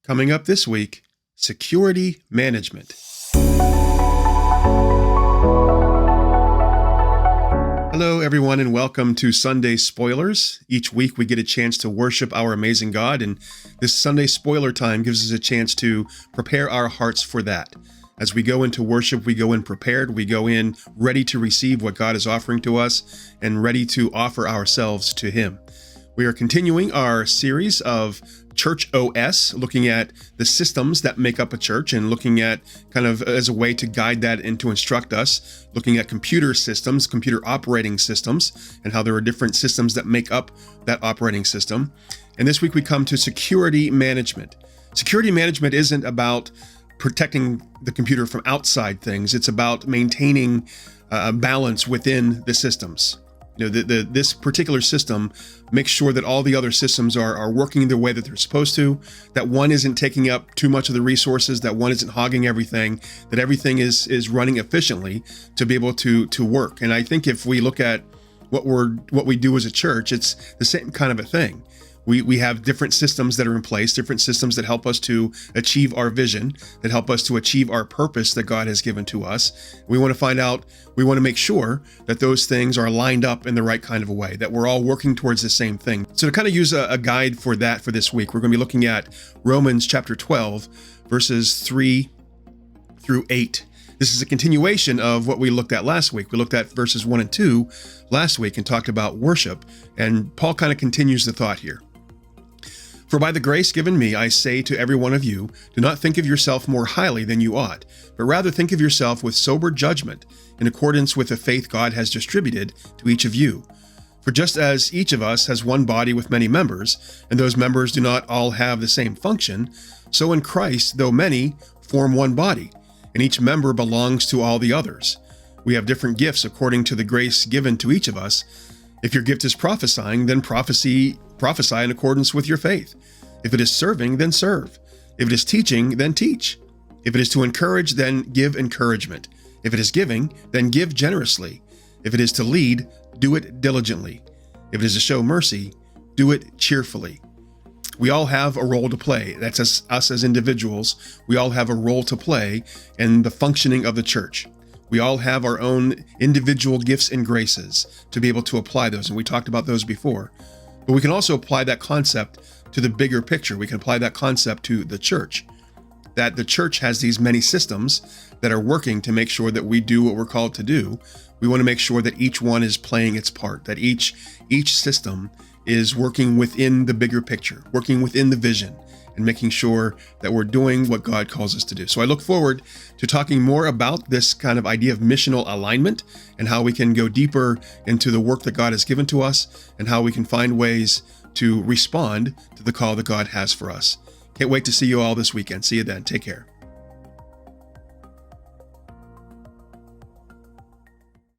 Coming up this week, security management. Hello, everyone, and welcome to Sunday Spoilers. Each week we get a chance to worship our amazing God, and this Sunday spoiler time gives us a chance to prepare our hearts for that. As we go into worship, we go in prepared, we go in ready to receive what God is offering to us and ready to offer ourselves to Him. We are continuing our series of Church OS, looking at the systems that make up a church and looking at kind of as a way to guide that and to instruct us, looking at computer systems, computer operating systems, and how there are different systems that make up that operating system. And this week we come to security management. Security management isn't about protecting the computer from outside things. It's about maintaining a balance within the systems. This particular system makes sure that all the other systems are working the way that they're supposed to, that one isn't taking up too much of the resources, that one isn't hogging everything, that everything is running efficiently to be able to work. And I think if we look at what we do as a church, it's the same kind of a thing. We have different systems that are in place, different systems that help us to achieve our vision, that help us to achieve our purpose that God has given to us. We want to make sure that those things are lined up in the right kind of a way, that we're all working towards the same thing. So to kind of use a guide for that for this week, we're going to be looking at Romans chapter 12, verses 3 through 8. This is a continuation of what we looked at last week. We looked at verses 1 and 2 last week and talked about worship, and Paul kind of continues the thought here. For by the grace given me, I say to every one of you, do not think of yourself more highly than you ought, but rather think of yourself with sober judgment, in accordance with the faith God has distributed to each of you. For just as each of us has one body with many members, and those members do not all have the same function, so in Christ, though many, form one body, and each member belongs to all the others. We have different gifts according to the grace given to each of us. If your gift is prophesying, then prophesy in accordance with your faith. If it is serving, then serve. If it is teaching, then teach. If it is to encourage, then give encouragement. If it is giving, then give generously. If it is to lead, do it diligently. If it is to show mercy, do it cheerfully. We all have a role to play. That's us as individuals. We all have a role to play in the functioning of the church. We all have our own individual gifts and graces to be able to apply those, and we talked about those before. But we can also apply that concept to the bigger picture. We can apply that concept to the church, that the church has these many systems that are working to make sure that we do what we're called to do. We want to make sure that each one is playing its part, that each system is working within the bigger picture, working within the vision, and making sure that we're doing what God calls us to do. So I look forward to talking more about this kind of idea of missional alignment and how we can go deeper into the work that God has given to us and how we can find ways to respond to the call that God has for us. Can't wait to see you all this weekend. See you then. Take care.